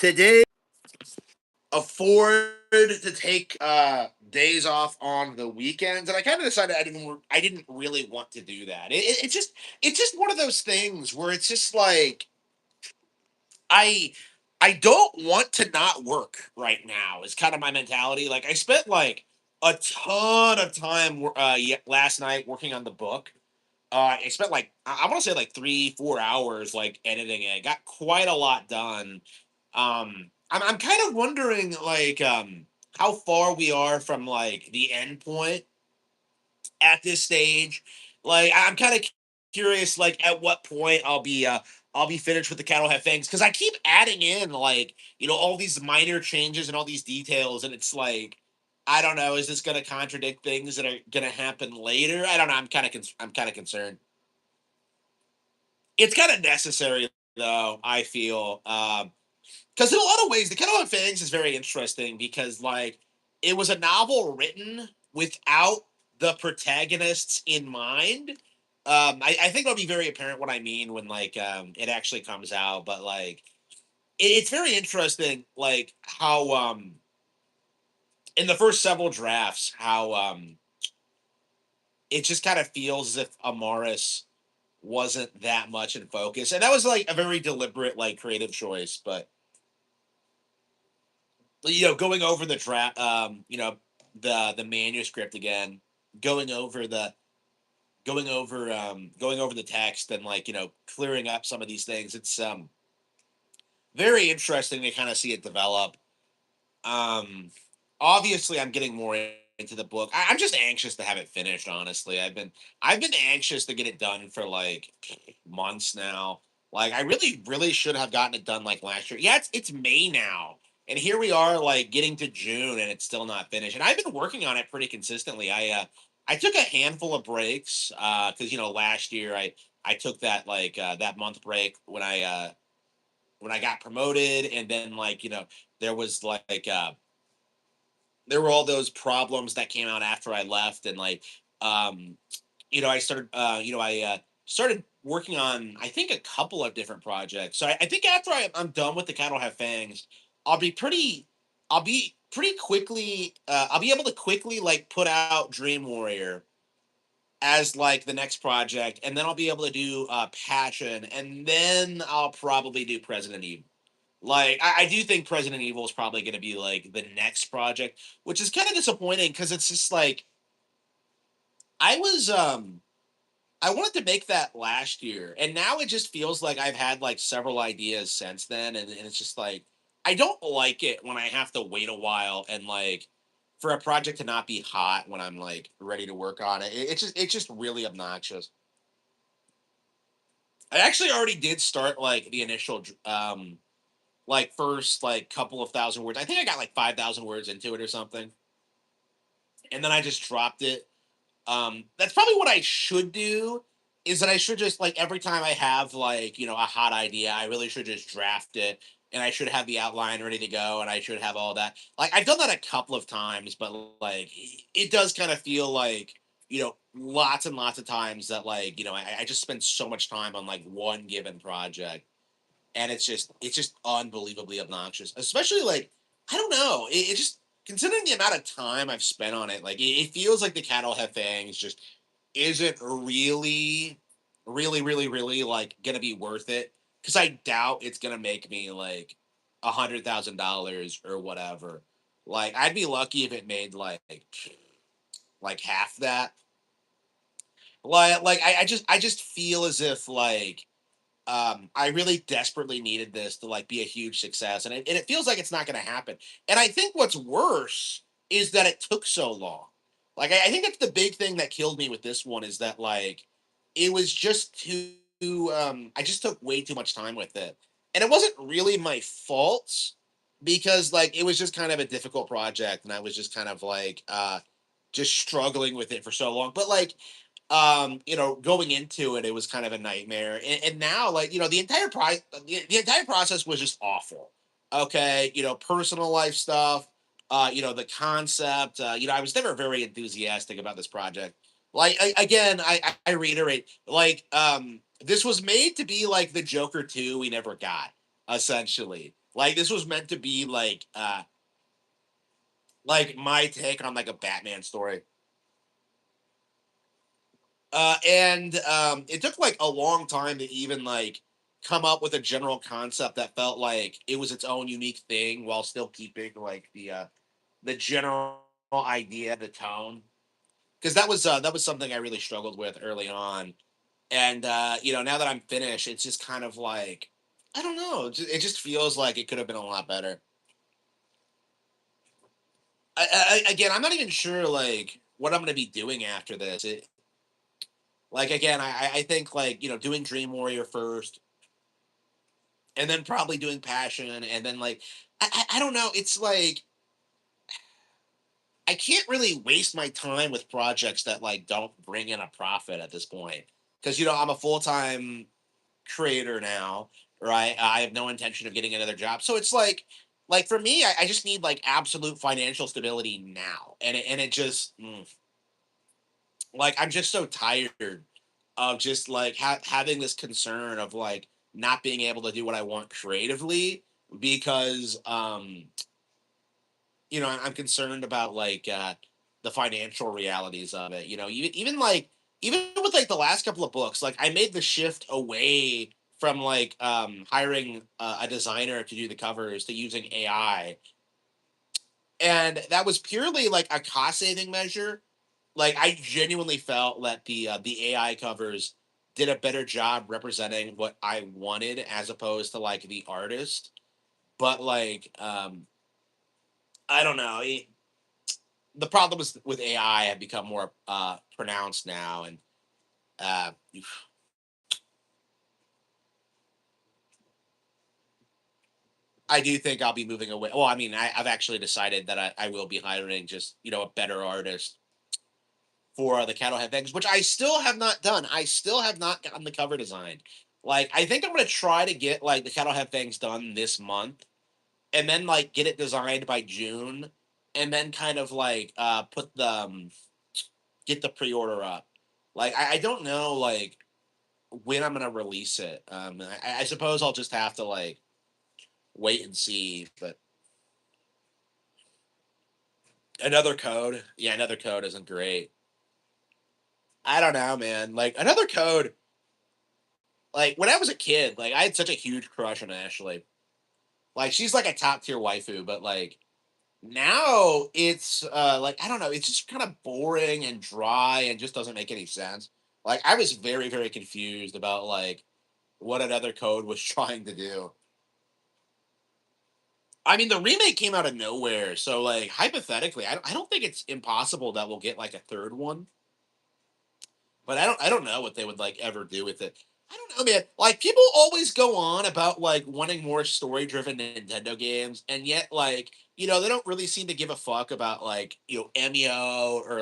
today afford to take days off on the weekends, and I kind of decided I didn't really want to do that. It's just one of those things where it's just like I I don't want to not work right now. Is kind of my mentality. Like I spent like a ton of time last night working on the book. I spent like I want to say like 3 4 hours like editing it. Got quite a lot done. I'm kind of wondering like how far we are from like the end point at this stage. Like I'm kind of curious like at what point I'll be finished with the cattle have fangs because I keep adding in like all these minor changes and all these details and it's like I don't know, is this going to contradict things that are going to happen later? I don't know. I'm kind of concerned. It's kind of necessary though, I feel. Because in a lot of ways, The Kettle of Fangs is very interesting because like it was a novel written without the protagonists in mind. I think it'll be very apparent what I mean when like it actually comes out, but like it's very interesting like how in the first several drafts how it just kind of feels as if Amaris wasn't that much in focus. And that was like a very deliberate, like creative choice. But going over the draft, the manuscript again, going over the going over the text and like clearing up some of these things. It's very interesting to kind of see it develop. Um, Obviously, I'm getting more into the book. I'm just anxious to have it finished. Honestly, I've been anxious to get it done for like months now. Like, I really should have gotten it done like last year. Yeah, it's May now, and here we are, like getting to June, and it's still not finished. And I've been working on it pretty consistently. I took a handful of breaks because last year I took that that month break when I got promoted, and then there was there were all those problems that came out after I left, and um, I started, started working on I think a couple of different projects. So I think after I'm done with the cattle have fangs, I'll be pretty, I'll be pretty quickly, I'll be able to quickly like put out Dream Warrior as like the next project, and then I'll be able to do Passion, and then I'll probably do President Evil. Like I do think President Evil is probably going to be like the next project, which is kind of disappointing because it's just like I was I wanted to make that last year, and now it just feels like I've had like several ideas since then, and it's just like I don't like it when I have to wait a while and like for a project to not be hot when I'm like ready to work on it. It's just really obnoxious. I actually already did start like the initial like first like couple of thousand words. I think I got like 5,000 words into it or something, and then I just dropped it. That's probably what I should do. Is that I should just like every time I have like a hot idea, I really should just draft it, and I should have the outline ready to go, and I should have all that. Like I've done that a couple of times, but like it does kind of feel like lots and lots of times that I just spend so much time on like one given project and it's just unbelievably obnoxious. Especially like I don't know, it just considering the amount of time I've spent on it, like it feels like the cattle have fangs just isn't really like gonna be worth it because I doubt it's gonna make me like $100,000 or whatever. Like I'd be lucky if it made like half that. I just feel as if I really desperately needed this to like be a huge success, and it feels like it's not going to happen. And I think what's worse is that it took so long. Like I think that's the big thing that killed me with this one is that like it was just too. I just took way too much time with it, and it wasn't really my fault because like it was just kind of a difficult project, and I was just kind of like just struggling with it for so long. But like going into it, it was kind of a nightmare. And now, like, the entire process was just awful. Okay, personal life stuff, the concept. I was never very enthusiastic about this project. Like, again, I reiterate, like, this was made to be like the Joker 2 we never got, essentially. Like this was meant to be like my take on like a Batman story. And it took like a long time to even like come up with a general concept that felt like it was its own unique thing while still keeping like the general idea, the tone. Because that was something I really struggled with early on. And now that I'm finished, it's just kind of like I don't know. It just feels like it could have been a lot better. Again, I'm not even sure like what I'm going to be doing after this. Like again, I think like doing Dream Warrior first, and then probably doing Passion, and then like I don't know. It's like I can't really waste my time with projects that like don't bring in a profit at this point because I'm a full time creator now, right? I have no intention of getting another job, so it's like for me, I just need like absolute financial stability now, and it just like I'm just so tired of just like having this concern of like not being able to do what I want creatively because I'm concerned about like the financial realities of it. Even with like the last couple of books, like I made the shift away from like hiring a designer to do the covers to using AI, and that was purely like a cost saving measure. Like I genuinely felt that the AI covers did a better job representing what I wanted as opposed to like the artist. But like I don't know. The problems with AI have become more pronounced now, and uh, I do think I'll be moving away. Well, I mean, I've actually decided that I will be hiring just a better artist for the cattle head things, which I still have not done. I still have not gotten the cover design. Like, I think I'm gonna try to get like the cattle head things done this month, and then like get it designed by June, and then kind of like put the get the pre-order up. Like, I don't know like when I'm gonna release it. I suppose I'll just have to like wait and see. But another code, yeah, another code isn't great. I don't know, man. Like another code, like when I was a kid, like I had such a huge crush on Ashley. Like she's like a top tier waifu, but like now it's like I don't know, it's just kind of boring and dry and just doesn't make any sense. Like I was very very confused about like what another code was trying to do. I mean, the remake came out of nowhere, so like hypothetically, I don't think it's impossible that we'll get like a third one. But I don't know what they would like ever do with it. I don't know, man. Like people always go on about like wanting more story driven Nintendo games, and yet like they don't really seem to give a fuck about like Emio or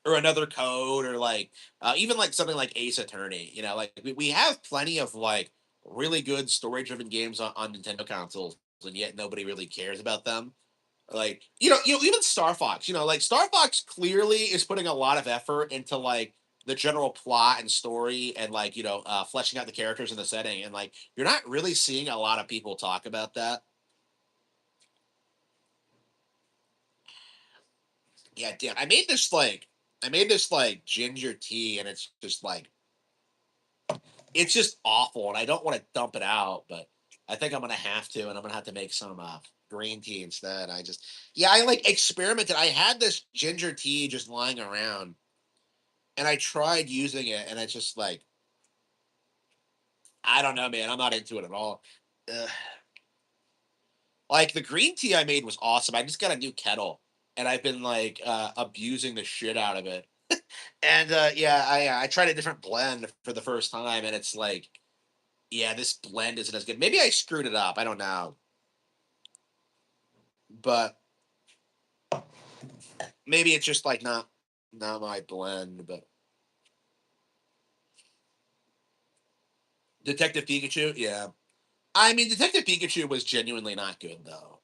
another code or like even like something like Ace Attorney. Like we have plenty of like really good story driven games on Nintendo consoles, and yet nobody really cares about them. Like even Star Fox. Like Star Fox clearly is putting a lot of effort into like the general plot and story and like fleshing out the characters in the setting, and like you're not really seeing a lot of people talk about that. Yeah, damn. I made this like ginger tea, and it's just awful, and I don't want to dump it out, but I think I'm gonna have to, and I'm gonna have to make some green tea instead. Yeah, I like experimented. I had this ginger tea just lying around, and I tried using it, and it's just like I don't know, man. I'm not into it at all. Ugh. Like the green tea I made was awesome. I just got a new kettle, and I've been like abusing the shit out of it. And yeah, I tried a different blend for the first time, and it's like, yeah, this blend isn't as good. Maybe I screwed it up. I don't know, but maybe it's just like not my blend. But Detective Pikachu, yeah. I mean, Detective Pikachu was genuinely not good though.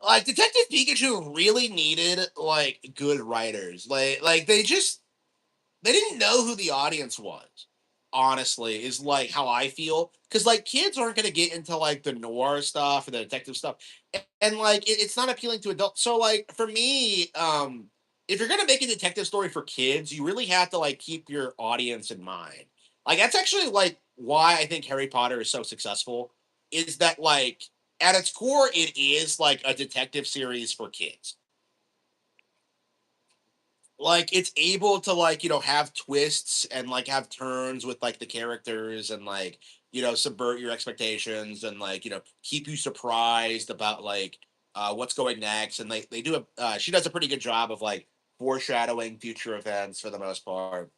Like Detective Pikachu really needed like good writers. Like they didn't know who the audience was. honestly, is like how I feel. Because like kids aren't gonna get into like the noir stuff or the detective stuff. And like it's not appealing to adults. So like for me, if you're gonna make a detective story for kids, you really have to like keep your audience in mind. Like that's actually like why I think Harry Potter is so successful, is that like at its core it is like a detective series for kids. Like it's able to like have twists and like have turns with like the characters and like subvert your expectations and like keep you surprised about like what's going next. And they do a she does a pretty good job of like foreshadowing future events for the most part.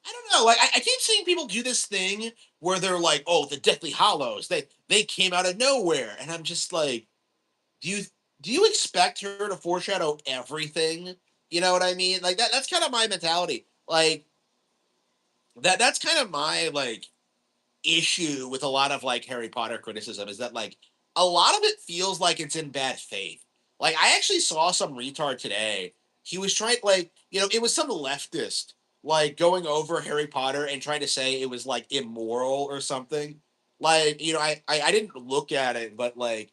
I don't know, like I keep seeing people do this thing where they're like, oh, the Deathly Hollows, they came out of nowhere, and I'm just like, do you do you expect her to foreshadow everything? You know what I mean? Like that's kind of my mentality. Like that's kind of my like issue with a lot of like Harry Potter criticism, is that like a lot of it feels like it's in bad faith. Like I actually saw some retard today. He was trying like, it was some leftist like going over Harry Potter and trying to say it was like immoral or something. Like, I didn't look at it, but like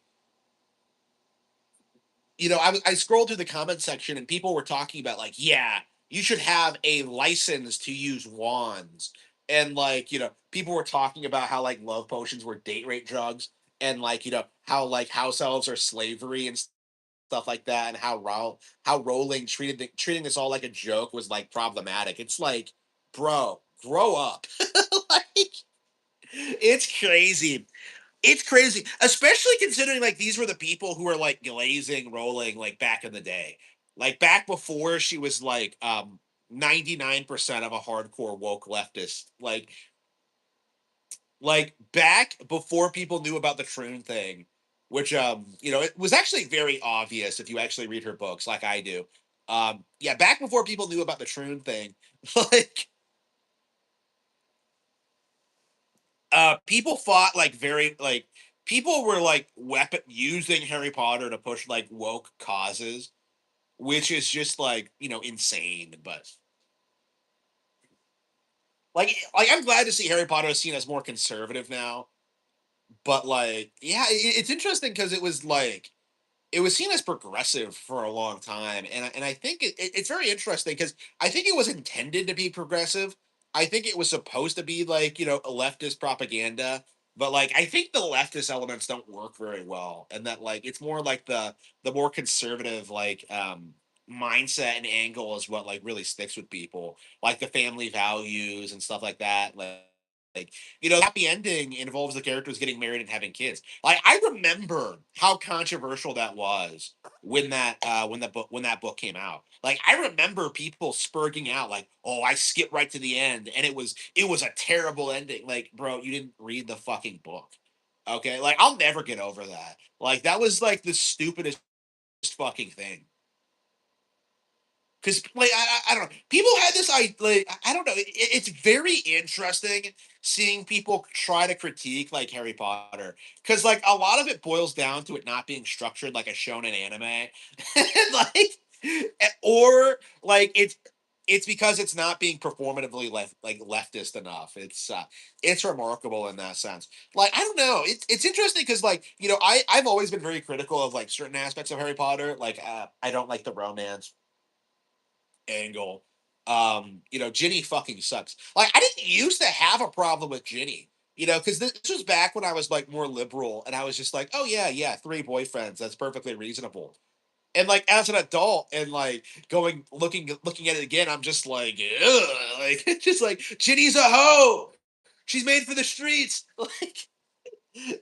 I scrolled through the comment section and people were talking about like, yeah, you should have a license to use wands. And like, people were talking about how like love potions were date rape drugs, and like, how like house elves are slavery and stuff like that, and how Rowling treating this all like a joke was like problematic. It's like, bro, grow up. Like it's crazy. It's crazy, especially considering like these were the people who were like glazing Rowling like back in the day, like back before she was like 99% of a hardcore woke leftist, like back before people knew about the Troon thing, which it was actually very obvious if you actually read her books like I do. Yeah, back before people knew about the Troon thing, like people fought like very like people were like weapon using Harry Potter to push like woke causes, which is just like insane. But like I'm glad to see Harry Potter is seen as more conservative now. But like yeah, it's interesting because it was seen as progressive for a long time, and I think it's very interesting because I think it was intended to be progressive. I think it was supposed to be like a leftist propaganda, but like I think the leftist elements don't work very well, and that like it's more like the more conservative like mindset and angle is what like really sticks with people, like the family values and stuff like that. Like the happy ending involves the characters getting married and having kids. Like I remember how controversial that was when that book came out. Like I remember people spurging out like, "Oh, I skipped right to the end and it was a terrible ending." Like, bro, you didn't read the fucking book. Okay? Like I'll never get over that. Like that was like the stupidest fucking thing. Because like I don't know, people had this I don't know. It's very interesting seeing people try to critique like Harry Potter, because like a lot of it boils down to it not being structured like a shonen anime, like or like it's because it's not being performatively leftist enough. It's remarkable in that sense. Like I don't know, it's interesting because like I've always been very critical of like certain aspects of Harry Potter. Like I don't like the romance angle. Ginny fucking sucks. Like I didn't used to have a problem with Ginny, because this was back when I was like more liberal and I was just like, oh yeah, yeah, three boyfriends, that's perfectly reasonable. And like as an adult and like going looking at it again, I'm just like, ugh, like just like Ginny's a hoe. She's made for the streets.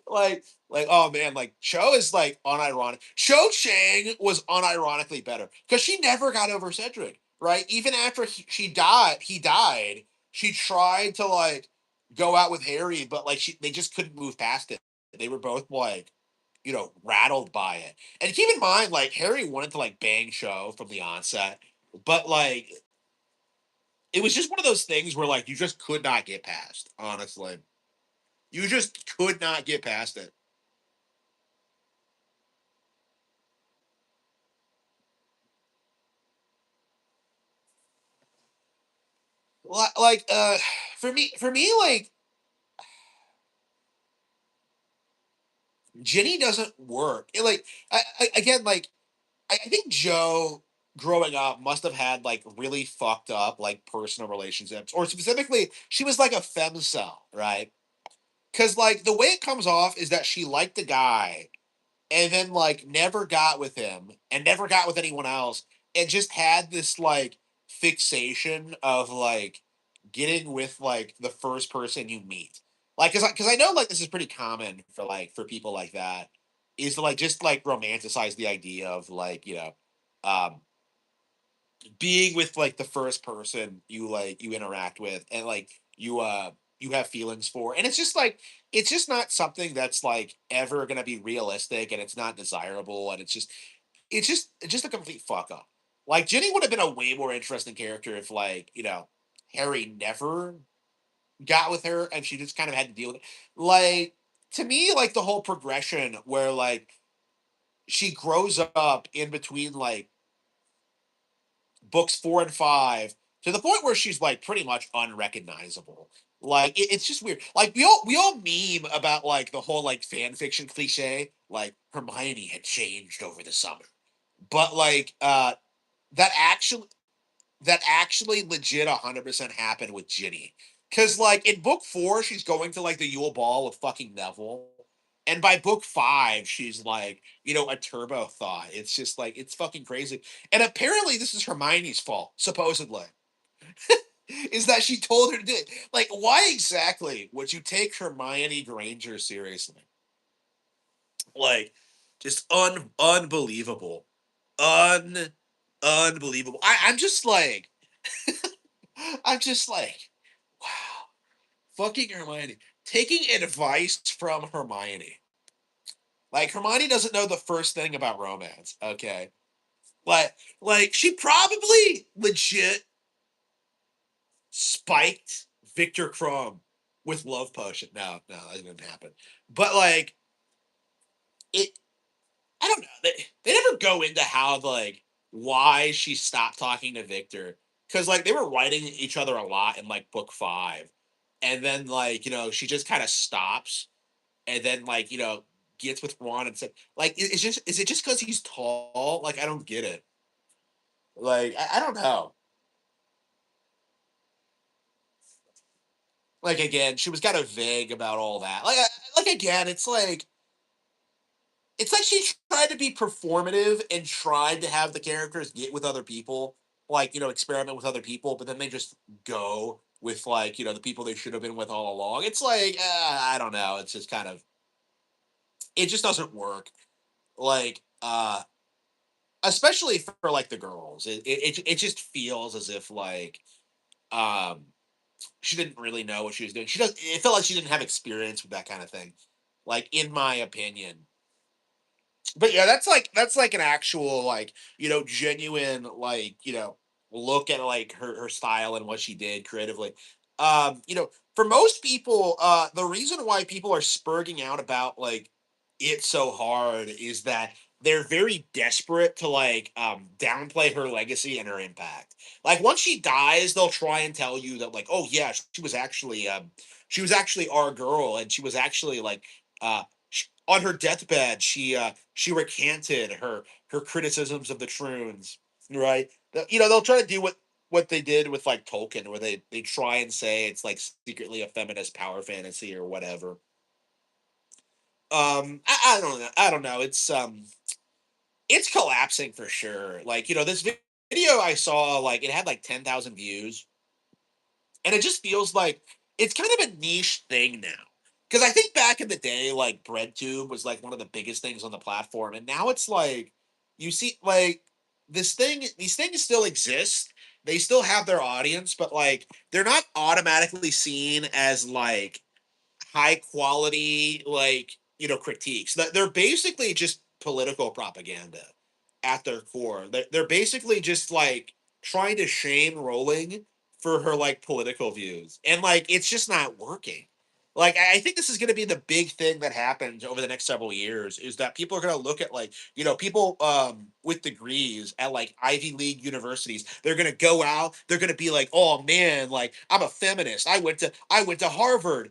Like oh man, like Cho is like unironic. Cho Chang was unironically better because she never got over Cedric, right? Even after he died, she tried to like go out with Harry, but like they just couldn't move past it. They were both like rattled by it. And keep in mind, like Harry wanted to like bang Cho from the onset, but like it was just one of those things where like you just could not get past. Honestly, you just could not get past it. Like for me, like Ginny doesn't work. Like again, like I think Joe growing up must have had like really fucked up like personal relationships, or specifically, she was like a femcel, right? Because like the way it comes off is that she liked the guy, and then like never got with him and never got with anyone else, and just had this like fixation of like getting with like the first person you meet. Like because I know like this is pretty common for like for people like that, is to like just like romanticize the idea of like, um being with like the first person you interact with, and like you have feelings for, and it's just like it's just not something that's like ever going to be realistic, and it's not desirable, and it's just a complete fuck up. Like Jenny would have been a way more interesting character if like, Harry never got with her and she just kind of had to deal with it. Like to me, like the whole progression where like she grows up in between like books 4 and 5, to the point where she's like pretty much unrecognizable. Like it's just weird. Like we all meme about like the whole like fan fiction cliche, like Hermione had changed over the summer, but like that actually that actually legit 100% happened with Ginny. Cause like in book 4, she's going to like the Yule Ball with fucking Neville. And by book 5, she's like, a turbo thought. It's just like it's fucking crazy. And apparently this is Hermione's fault, supposedly. Is that she told her to do it. Like, why exactly would you take Hermione Granger seriously? Like, just unbelievable. Un unbelievable. I'm just like I'm just like, wow, fucking Hermione. Taking advice from Hermione. Like Hermione doesn't know the first thing about romance. Okay, like she probably legit spiked Victor Crumb with love potion. No, no, that didn't happen. But like it, I don't know. They never go into how like why she stopped talking to Victor, because like they were writing each other a lot in like book 5, and then like she just kind of stops, and then like gets with Ron and said like is it just because he's tall? Like I don't get it. Like I don't know. Like again, she was kind of vague about all that. Like again, it's like she tried to be performative and tried to have the characters get with other people, like experiment with other people, but then they just go with like the people they should have been with all along. It's like I don't know. It's just kind of it just doesn't work. Like especially for like the girls, it just feels as if like um she didn't really know what she was doing. She does. It felt like she didn't have experience with that kind of thing. Like in my opinion, but yeah, that's like an actual like genuine like look at like her style and what she did creatively. For most people, the reason why people are spurging out about like it so hard is that they're very desperate to like downplay her legacy and her impact. Like once she dies, they'll try and tell you that like, oh yeah, she was actually our girl, and she was actually like on her deathbed, she recanted her criticisms of the Troons, right? They'll try to do what they did with like Tolkien, where they try and say it's like secretly a feminist power fantasy or whatever. I don't know. I don't know. It's collapsing for sure. Like this video I saw, like it had like 10,000 views, and it just feels like it's kind of a niche thing now. Because I think back in the day, like BreadTube was like one of the biggest things on the platform, and now it's like you see like these things still exist. They still have their audience, but like they're not automatically seen as like high quality like critiques. They're basically just political propaganda at their core. They're basically just like trying to shame Rowling for her like political views, and like it's just not working. Like, I think this is going to be the big thing that happens over the next several years is that people are going to look at like, people with degrees at like Ivy League universities. They're going to go out, they're going to be like, "Oh man, like I'm a feminist. I went to Harvard."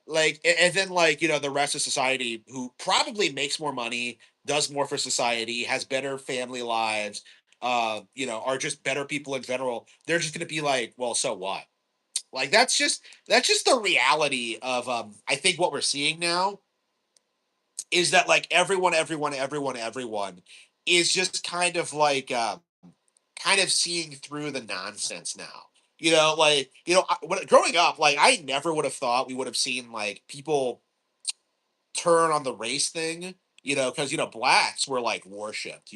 Like and then like, the rest of society who probably makes more money, does more for society, has better family lives, are just better people in general. They're just going to be like, "Well, so what?" Like that's just the reality of I think what we're seeing now is that like everyone is just kind of seeing through the nonsense now. Like growing up, like I never would have thought we would have seen like people turn on the race thing, because blacks were like worshipped,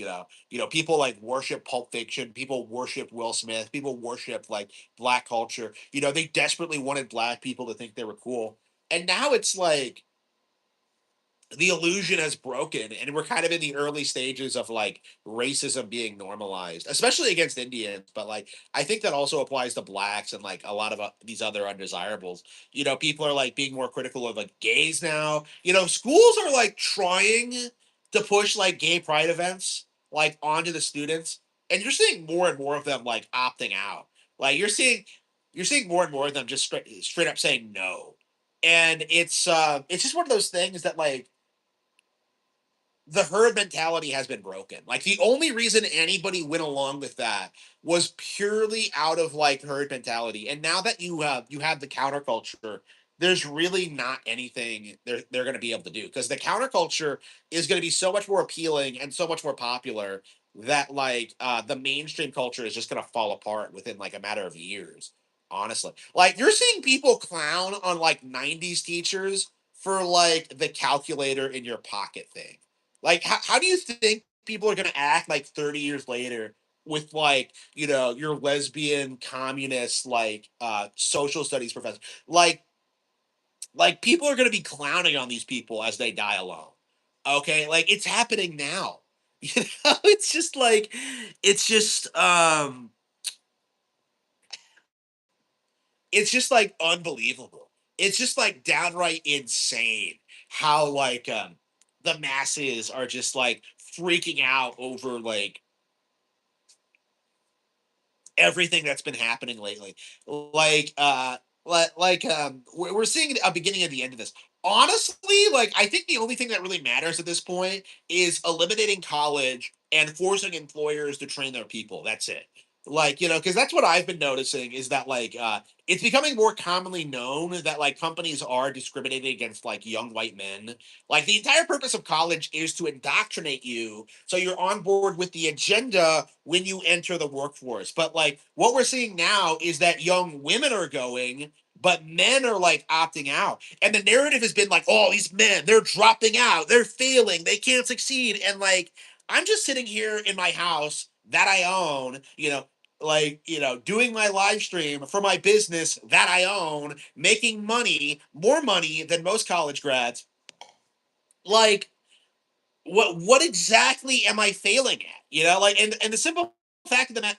people like worship Pulp Fiction, people worship Will Smith, people worship like black culture, they desperately wanted black people to think they were cool. And now it's like the illusion has broken and we're kind of in the early stages of like racism being normalized, especially against Indians, but like I think that also applies to blacks and like a lot of these other undesirables. People are like being more critical of like gays now. Schools are like trying to push like gay pride events like onto the students, and you're seeing more and more of them like opting out. Like you're seeing more and more of them just straight up saying no. And it's just one of those things that like the herd mentality has been broken. Like the only reason anybody went along with that was purely out of like herd mentality. And now that you have the counterculture, there's really not anything they're going to be able to do because the counterculture is going to be so much more appealing and so much more popular that like the mainstream culture is just going to fall apart within like a matter of years. Honestly, like you're seeing people clown on like 90s teachers for like the calculator in your pocket thing. Like, how do you think people are going to act like 30 years later with like, your lesbian communist, like, social studies professor? Like, like people are going to be clowning on these people as they die alone. Okay. Like, it's happening now. It's just like, it's just, it's just like unbelievable. It's just like downright insane how like, the masses are just like freaking out over like everything that's been happening lately. Like we're seeing a beginning of the end of this. Honestly, like I think the only thing that really matters at this point is eliminating college and forcing employers to train their people. That's it. Like, because that's what I've been noticing is that like it's becoming more commonly known that like companies are discriminating against like young white men. Like the entire purpose of college is to indoctrinate you so you're on board with the agenda when you enter the workforce. But like what we're seeing now is that young women are going, but men are like opting out. And the narrative has been like, oh, these men, they're dropping out, they're failing, they can't succeed. And like, I'm just sitting here in my house that I own, like doing my live stream for my business that I own, making money, more money than most college grads. Like, what exactly am I failing at? Like, and the simple fact of the matter,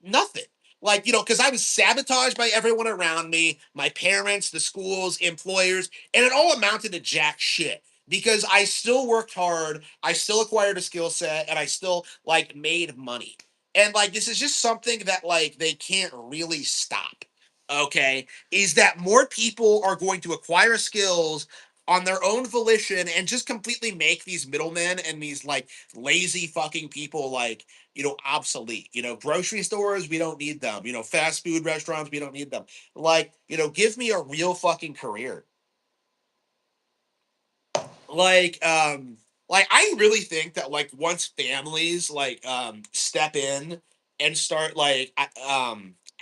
nothing. Like, because I was sabotaged by everyone around me, my parents, the schools, employers, and it all amounted to jack shit. Because I still worked hard, I still acquired a skill set, and I still like made money. And like this is just something that like they can't really stop. Okay, is that more people are going to acquire skills on their own volition and just completely make these middlemen and these like lazy fucking people like obsolete. Grocery stores, we don't need them. Fast food restaurants, we don't need them. Like, give me a real fucking career. like um like I really think that like once families like step in and start like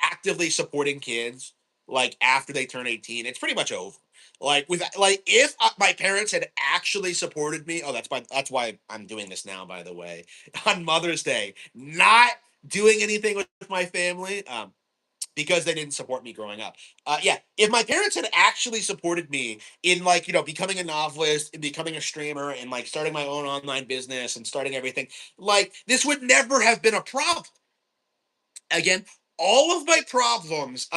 actively supporting kids like after they turn 18, it's pretty much over. Like with like if my parents had actually supported me, oh that's why I'm doing this now, by the way. On Mother's Day, not doing anything with my family, because they didn't support me growing up. Yeah, if my parents had actually supported me in like becoming a novelist and becoming a streamer and like starting my own online business and starting everything, like this would never have been a problem. Again, all of my problems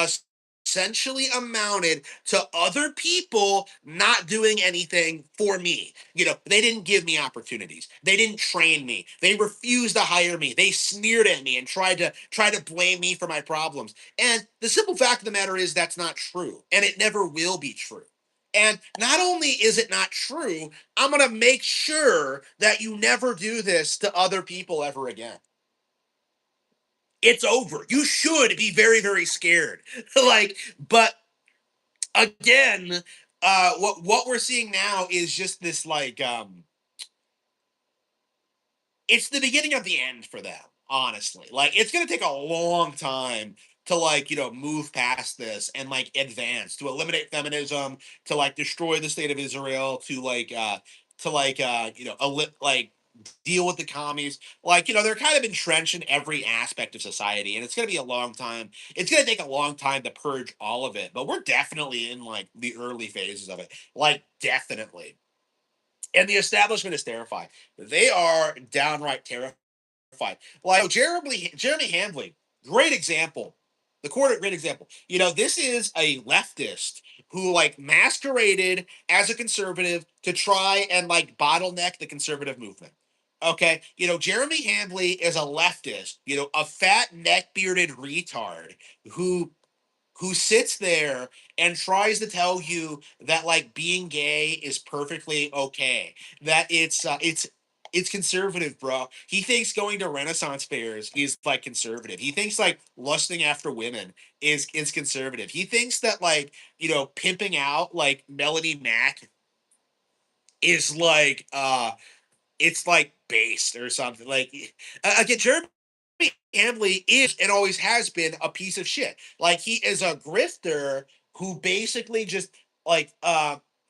essentially amounted to other people not doing anything for me. They didn't give me opportunities. They didn't train me. They refused to hire me. They sneered at me and tried to blame me for my problems. And the simple fact of the matter is that's not true, and it never will be true. And not only is it not true, I'm going to make sure that you never do this to other people ever again. It's over. You should be very, very scared. But again, what we're seeing now is just this it's the beginning of the end for them, honestly. Like, it's gonna take a long time to move past this and advance, to eliminate feminism, to destroy the state of Israel, to deal with the commies. They're kind of entrenched in every aspect of society, and it's gonna be a long time. It's gonna take a long time to purge all of it, but we're definitely in the early phases of it. Definitely. And the establishment is terrified. They are downright terrified. Jeremy Handley, great example. The court, great example. This is a leftist who masqueraded as a conservative to try and bottleneck the conservative movement. Okay, Jeremy Handley is a leftist, a fat neck bearded retard who sits there and tries to tell you that being gay is perfectly okay, that it's conservative, bro. He thinks going to Renaissance fairs is conservative. He thinks lusting after women is conservative. He thinks that pimping out Melody Mack is it's based or something. Again, Jeremy Hamley is and always has been a piece of shit. He is a grifter who basically just like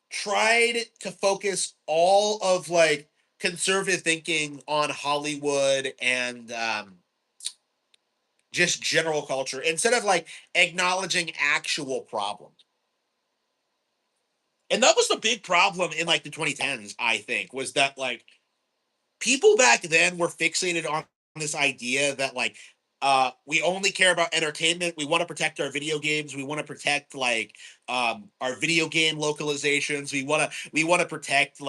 tried to focus all of conservative thinking on Hollywood and just general culture instead of acknowledging actual problems. And that was the big problem in the 2010s, I think, was that people back then were fixated on this idea that we only care about entertainment. We want to protect our video games. We want to protect our video game localizations. We want to protect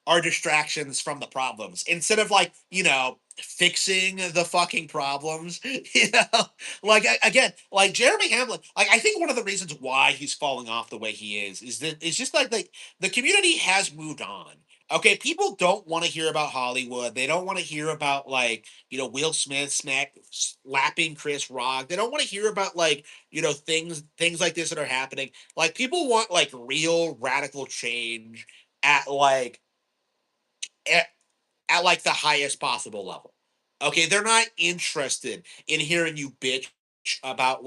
our distractions from the problems instead of fixing the fucking problems. Again, Jeremy Hamlin, I think one of the reasons why he's falling off the way he is that it's just the community has moved on. Okay, people don't want to hear about Hollywood. They don't want to hear about Will Smith slapping Chris Rock. They don't want to hear about things like this that are happening. People want real radical change at at, at the highest possible level. Okay, they're not interested in hearing you bitch about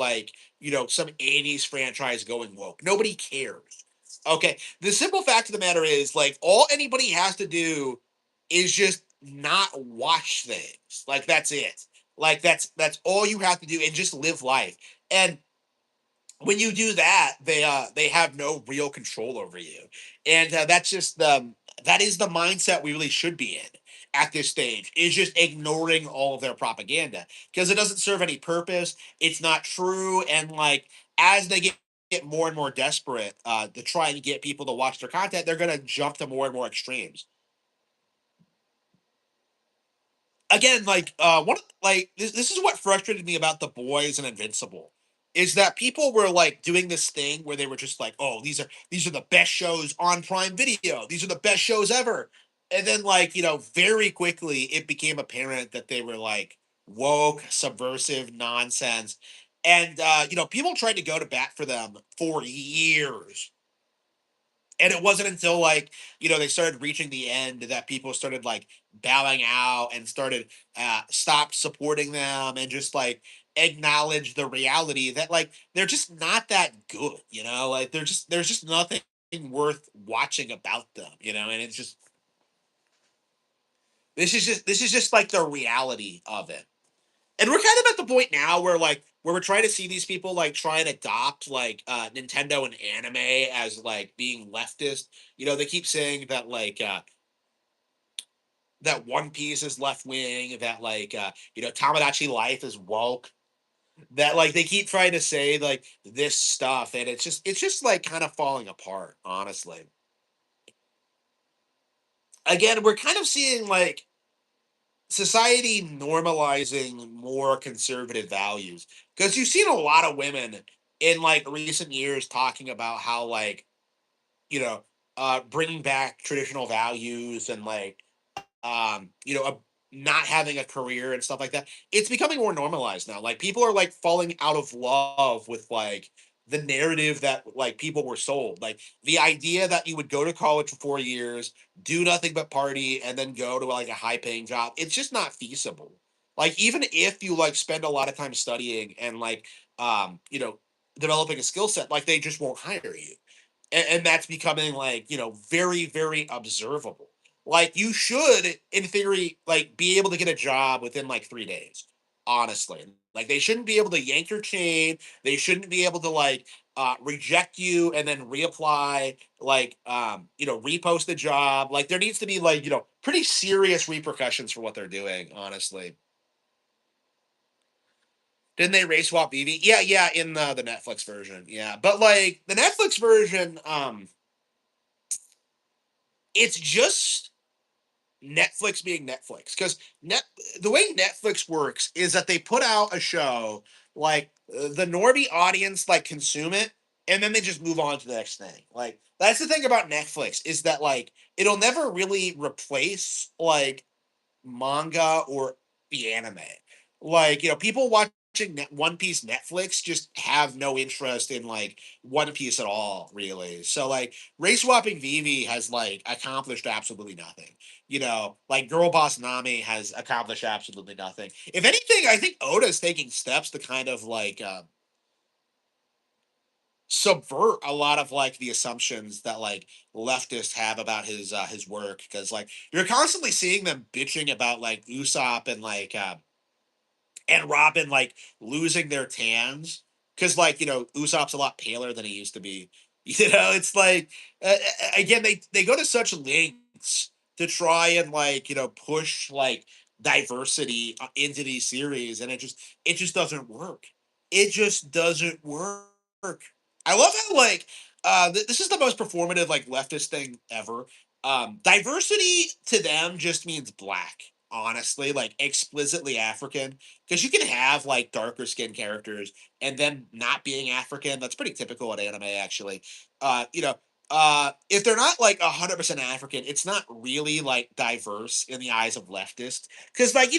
some 80s franchise going woke. Nobody cares. Okay, the simple fact of the matter is all anybody has to do is just not watch things. That's it. That's all you have to do and just live life. And when you do that, they have no real control over you, and that is the mindset we really should be in at this stage. Is just ignoring all of their propaganda because it doesn't serve any purpose. It's not true, and as they get more and more desperate to try and get people to watch their content, they're gonna jump to more and more extremes. Again, one this is what frustrated me about The Boys and Invincible is that people were doing this thing where they were just oh, these are the best shows on Prime Video. These are the best shows ever. And then very quickly it became apparent that they were woke, subversive nonsense. And people tried to go to bat for them for years, and it wasn't until they started reaching the end that people started bowing out and started stopped supporting them and just acknowledge the reality that they're just not that good, there's just nothing worth watching about them, and it's just this is just the reality of it. And we're kind of at the point now where we're trying to see these people try and adopt Nintendo and anime as being leftist. They keep saying that that One Piece is left wing, that Tamagotchi Life is woke. that like they keep trying to say like this stuff, and it's just like kind of falling apart, honestly. Again, we're kind of seeing like society normalizing more conservative values because you've seen a lot of women in like recent years talking about how like you know bringing back traditional values and like not having a career and stuff like that. It's becoming more normalized now. Like people are like falling out of love with like the narrative that like people were sold. Like the idea that you would go to college for 4 years, do nothing but party, and then go to like a high paying job. It's just not feasible. Like even if you like spend a lot of time studying and like developing a skill set, like they just won't hire you, and that's becoming like very very observable. Like you should in theory like be able to get a job within like 3 days, honestly. Like they shouldn't be able to yank your chain. They shouldn't be able to like reject you and then reapply, like repost the job. Like there needs to be like pretty serious repercussions for what they're doing, honestly. Didn't they race swap Vivi? Yeah, yeah, in the Netflix version. Yeah. But like the Netflix version, it's just Netflix being Netflix. Because the way Netflix works is that they put out a show, like the normie audience like consume it, and then they just move on to the next thing. Like that's the thing about Netflix is that like it'll never really replace like manga or the anime. Like, people watching One Piece Netflix just have no interest in like One Piece at all, really. So like race swapping Vivi has like accomplished absolutely nothing. Like Girl Boss Nami has accomplished absolutely nothing. If anything, I think Oda's taking steps to kind of like subvert a lot of like the assumptions that like leftists have about his work, because like you're constantly seeing them bitching about like Usopp and Robin like losing their tans because like Usopp's a lot paler than he used to be. It's like again they go to such lengths to try and like push like diversity into these series, and it just doesn't work. It just doesn't work. I love how like this is the most performative like leftist thing ever. Diversity to them just means black, honestly, like explicitly African, because you can have like darker skinned characters and them not being African. That's pretty typical in anime, actually. If they're not like 100% African, it's not really like diverse in the eyes of leftists. Because like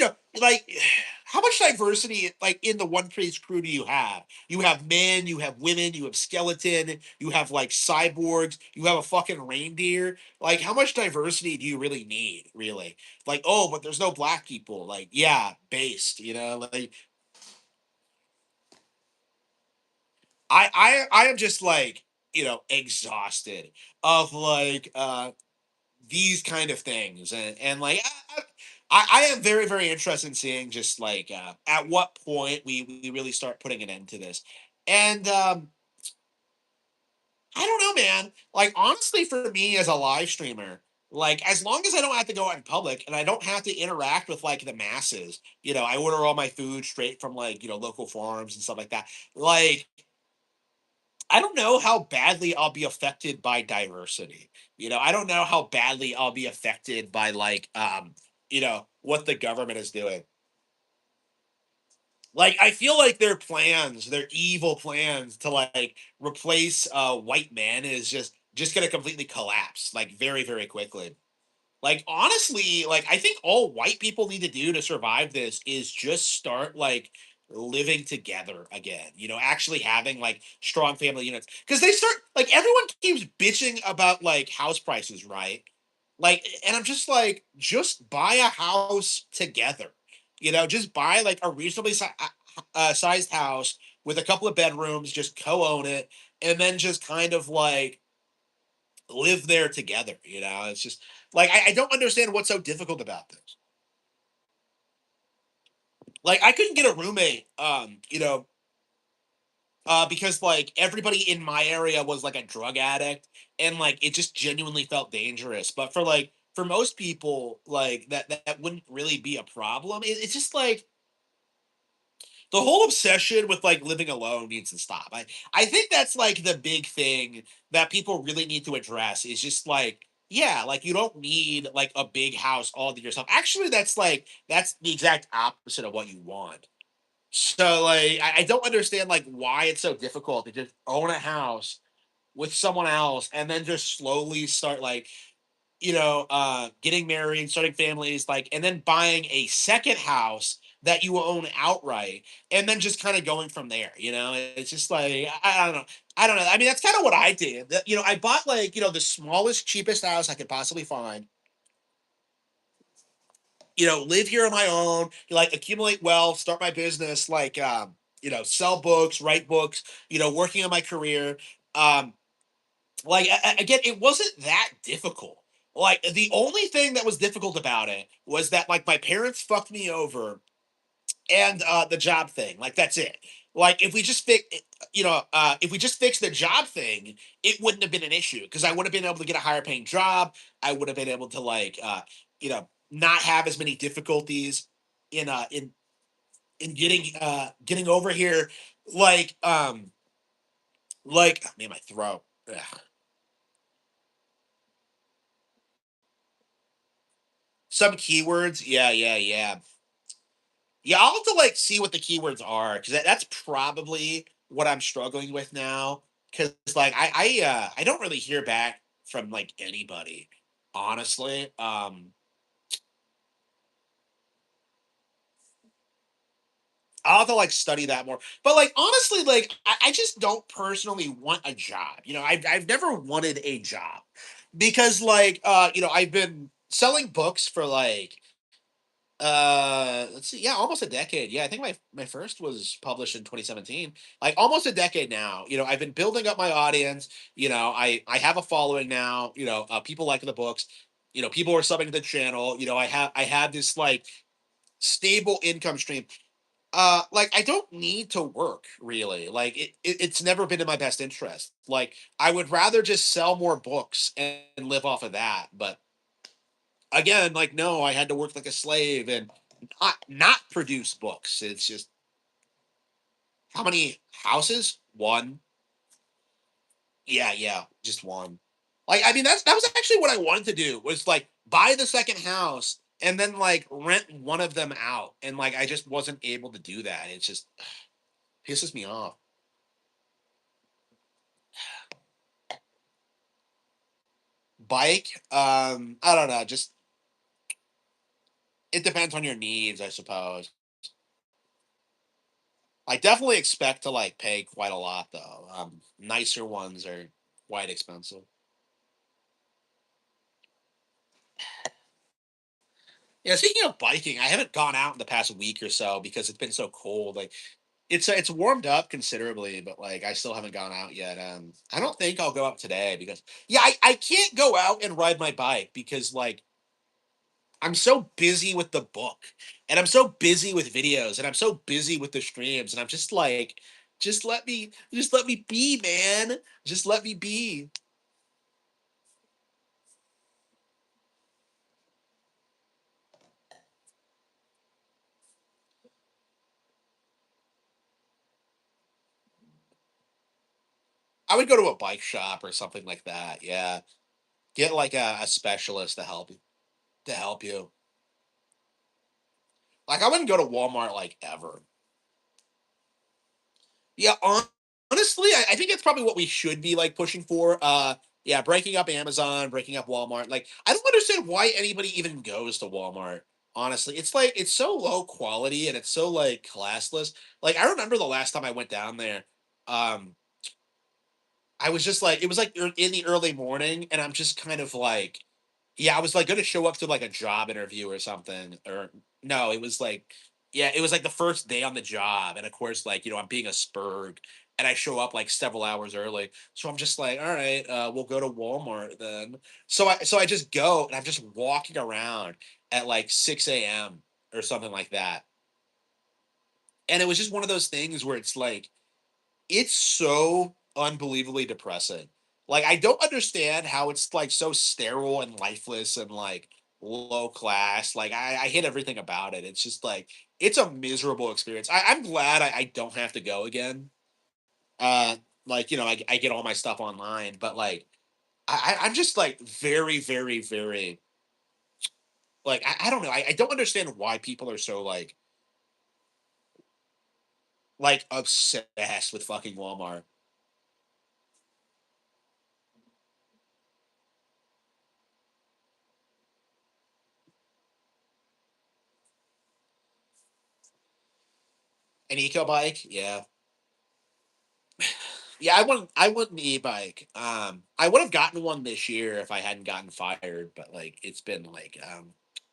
how much diversity like in the One Piece crew do you have? You have men, you have women, you have skeleton, you have like cyborgs, you have a fucking reindeer. Like, how much diversity do you really need, really? Like, oh, but there's no black people. Like, yeah, based, like I am just like, exhausted of like these kind of things, and like I am very very interested in seeing just like at what point we really start putting an end to this. And I don't know, man. Like honestly, for me as a live streamer, like as long as I don't have to go out in public and I don't have to interact with like the masses, I order all my food straight from like local farms and stuff like that. Like I don't know how badly I'll be affected by diversity. I don't know how badly I'll be affected by like what the government is doing. Like I feel like their plans, their evil plans to like replace white men is just gonna completely collapse like very, very quickly. Like honestly, like I think all white people need to do to survive this is just start like living together again. Actually having like strong family units, because they start like everyone keeps bitching about like house prices, right? Like, and I'm just like, just buy a house together. Just buy like a reasonably sized house with a couple of bedrooms, just co-own it, and then just kind of like live there together. It's just like I don't understand what's so difficult about this. Like I couldn't get a roommate, because like everybody in my area was like a drug addict, and like it just genuinely felt dangerous. But for most people, like that wouldn't really be a problem. It's just like the whole obsession with like living alone needs to stop. I think that's like the big thing that people really need to address is just like, yeah, like you don't need like a big house all to yourself. Actually, that's the exact opposite of what you want. So like I don't understand like why it's so difficult to just own a house with someone else and then just slowly start like, getting married, starting families, like, and then buying a second house that you own outright, and then just kind of going from there. It's just like I don't know. I don't know. I mean, that's kind of what I did. I bought like the smallest, cheapest house I could possibly find. Live here on my own, like accumulate wealth, start my business, like sell books, write books, working on my career. Um, like again, it wasn't that difficult. Like the only thing that was difficult about it was that like my parents fucked me over and the job thing. Like that's it. Like if we just fixed the job thing, it wouldn't have been an issue because I would have been able to get a higher paying job. I would have been able to like not have as many difficulties in getting over here. Like man, my throat. Ugh. Some keywords, yeah, yeah, yeah. Yeah, I'll have to like see what the keywords are because that's probably what I'm struggling with now. Because like I don't really hear back from like anybody, honestly. I'll have to like study that more. But like honestly, like I just don't personally want a job. I've never wanted a job because like I've been selling books for like let's see, yeah, almost a decade. Yeah, I think my first was published in 2017. Like almost a decade now. I've been building up my audience. I have a following now. People like the books. People are subbing to the channel. I have this like stable income stream. Like I don't need to work really. Like it's never been in my best interest. Like I would rather just sell more books and live off of that. But again, like no, I had to work like a slave and not produce books. It's just how many houses? One. Yeah, yeah, just one. Like I mean that was actually what I wanted to do was like buy the second house and then like rent one of them out. And like I just wasn't able to do that. It just pisses me off. Bike, I don't know, just it depends on your needs, I suppose. I definitely expect to like pay quite a lot though. Nicer ones are quite expensive. Yeah, speaking of biking, I haven't gone out in the past week or so because it's been so cold. Like it's warmed up considerably, but like I still haven't gone out yet. I don't think I'll go out today because yeah, I can't go out and ride my bike because like I'm so busy with the book and I'm so busy with videos and I'm so busy with the streams and I'm just like just let me be, man. Just let me be. I would go to a bike shop or something like that. Yeah. Get like a specialist to help you. Like I wouldn't go to Walmart like ever. Yeah, honestly, I think that's probably what we should be like pushing for. Yeah, breaking up Amazon, breaking up Walmart. Like, I don't understand why anybody even goes to Walmart. Honestly, it's like it's so low quality and it's so like classless. Like, I remember the last time I went down there. Um, I was just like, it was like in the early morning, and I'm just kind of like, yeah, I was like gonna show up to like a job interview or something, or no, it was like, yeah, it was like the first day on the job, and of course, like I'm being a spurg, and I show up like several hours early, so I'm just like, all right, we'll go to Walmart then. So I just go, and I'm just walking around at like 6 a.m. or something like that, and it was just one of those things where it's like it's so unbelievably depressing. Like I don't understand how it's like so sterile and lifeless and like low class. Like I hate everything about it. It's just like it's a miserable experience. I'm glad I don't have to go again. Uh, like I get all my stuff online, but like I'm just like very, very, very like I don't know. I don't understand why people are so like obsessed with fucking Walmart. An eco bike, yeah. Yeah, I want an e-bike. I would have gotten one this year if I hadn't gotten fired, but like it's been like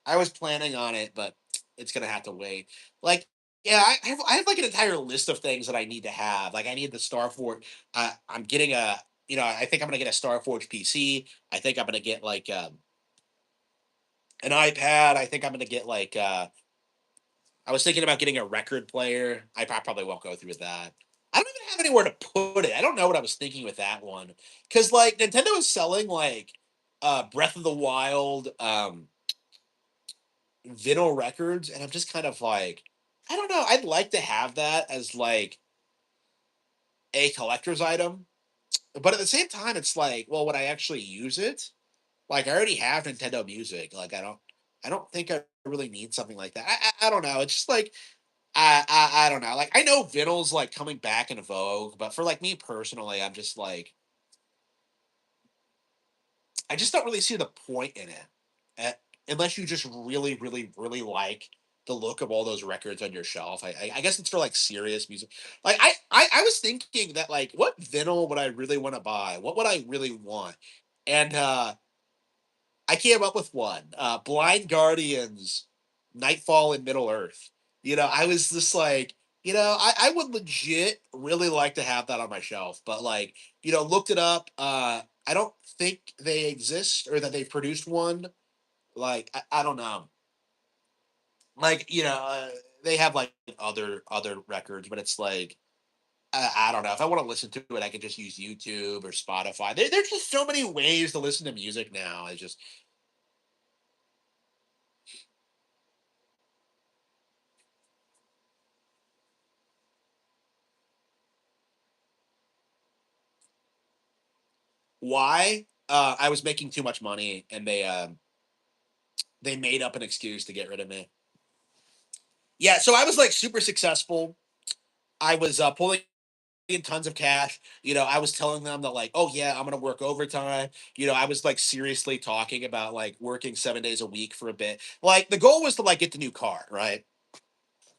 I was planning on it, but it's gonna have to wait. Like, yeah, I have like an entire list of things that I need to have. Like I need the Starforge. I'm getting a I think I'm gonna get a Starforge PC. I think I'm gonna get like an iPad. I think I'm gonna get like I was thinking about getting a record player. Probably won't go through with that. I don't even have anywhere to put it. I don't know what I was thinking with that one. Cause like Nintendo is selling like Breath of the Wild vinyl records, and I'm just kind of like, I don't know. I'd like to have that as like a collector's item. But at the same time, it's like, well, would I actually use it? Like I already have Nintendo Music. Like I don't think I really need something like that. I don't know. It's just like I don't know. Like I know vinyl's like coming back in vogue, but for like me personally, I'm just like I just don't really see the point in it, uh, unless you just really, really, really like the look of all those records on your shelf. I guess it's for like serious music. Like I was thinking that like what vinyl would I really want to buy? What would I really want? And I came up with one. Blind Guardians, Nightfall in Middle Earth. I was just like, I would legit really like to have that on my shelf, but like, looked it up. I don't think they exist or that they've produced one. Like, I don't know. Like, they have like other records, but it's like I don't know. If I want to listen to it, I can just use YouTube or Spotify. There's just so many ways to listen to music now. It's just why I was making too much money, and they made up an excuse to get rid of me. Yeah, so I was like super successful. I was pulling in tons of cash. I was telling them that like, oh yeah, I'm gonna work overtime. I was like seriously talking about like working 7 days a week for a bit. Like the goal was to like get the new car, right?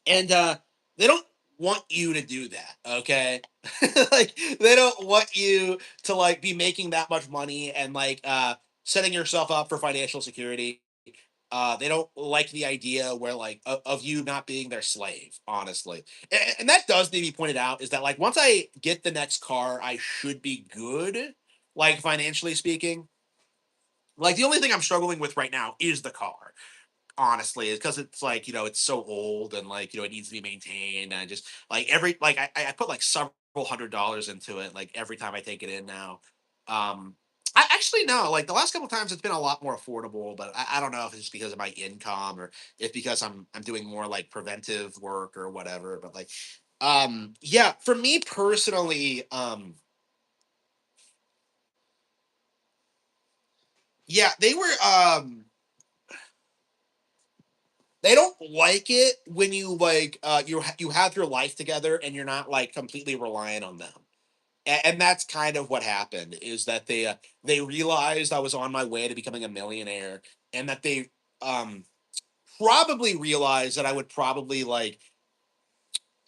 And they don't want you to do that, okay? Like they don't want you to like be making that much money and like setting yourself up for financial security. They don't like the idea where like of you not being their slave, honestly. And that does need to be pointed out is that like once I get the next car, I should be good, like financially speaking. Like the only thing I'm struggling with right now is the car, honestly, is because it's like it's so old and like it needs to be maintained, and just like every like I put like several $100s into it like every time I take it in now. um I actually no, like the last couple times it's been a lot more affordable, but I don't know if it's just because of my income or if because I'm doing more like preventive work or whatever, but like yeah, for me personally, yeah, they don't like it when you like you have your life together and you're not like completely reliant on them. And that's kind of what happened is that they realized I was on my way to becoming a millionaire, and that they um probably realized that I would probably like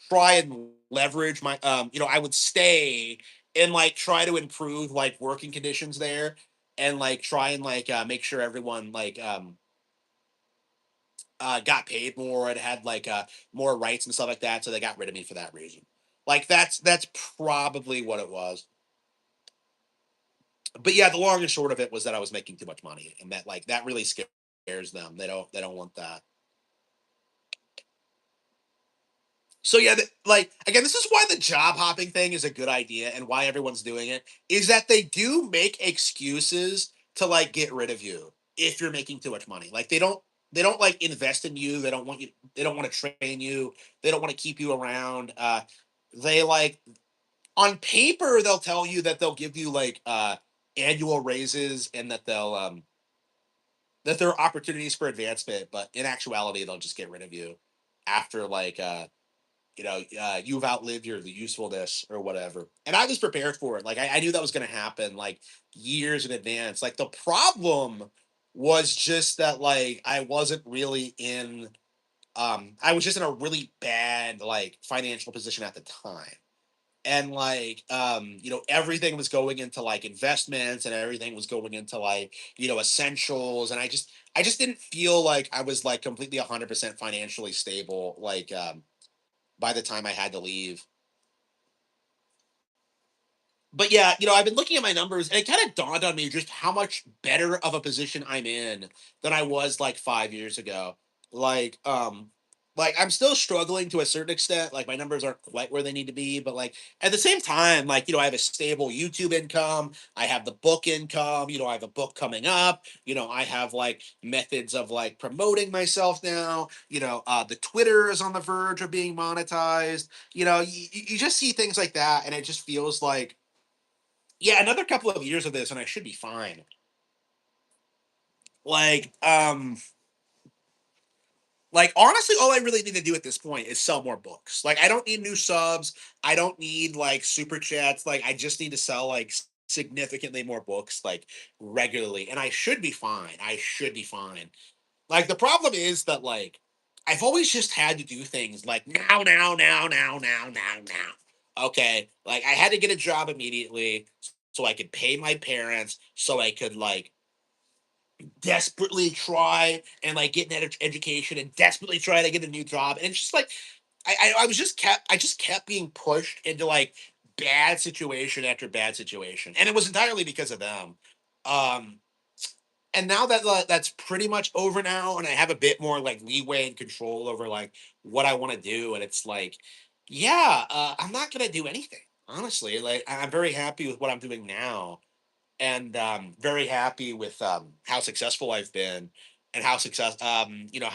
try and leverage my I would stay and like try to improve like working conditions there, and like try and like make sure everyone like got paid more and had like more rights and stuff like that. So they got rid of me for that reason. Like that's probably what it was. But yeah, the long and short of it was that I was making too much money, and that like that really scares them. They don't want that. So yeah, like again, this is why the job hopping thing is a good idea and why everyone's doing it is that they do make excuses to like get rid of you. if you're making too much money. Like they don't like invest in you. They don't want you. They don't want to train you. They don't want to keep you around. They like on paper they'll tell you that they'll give you like annual raises and that there are opportunities for advancement, but in actuality they'll just get rid of you after like you've outlived your usefulness or whatever. And I was prepared for it. Like I knew that was going to happen like years in advance. Like the problem was just that like I wasn't really in I was just in a really bad like financial position at the time. And like everything was going into like investments and everything was going into like essentials, and I just didn't feel like I was like completely 100% financially stable like by the time I had to leave. But yeah, I've been looking at my numbers and it kind of dawned on me just how much better of a position I'm in than I was like 5 years ago. Like, I'm still struggling to a certain extent. Like my numbers aren't quite where they need to be, but like at the same time, like, I have a stable YouTube income. I have the book income, I have a book coming up, I have like methods of like promoting myself now, the Twitter is on the verge of being monetized. You just see things like that and it just feels like yeah, another couple of years of this and I should be fine. Like, honestly, all I really need to do at this point is sell more books. Like, I don't need new subs. I don't need like super chats. Like, I just need to sell like significantly more books like regularly, and I should be fine. I should be fine. Like, the problem is that like I've always just had to do things like now, now, now, now, now, now, now. Okay, like I had to get a job immediately so I could pay my parents, so I could like desperately try and like get an education and desperately try to get a new job. And it's just like I just kept being pushed into like bad situation after bad situation. And it was entirely because of them. Um and now that that's pretty much over now and I have a bit more like leeway and control over like what I want to do, and it's like yeah, I'm not going to do anything. Honestly, like I'm very happy with what I'm doing now, and very happy with how successful I've been and how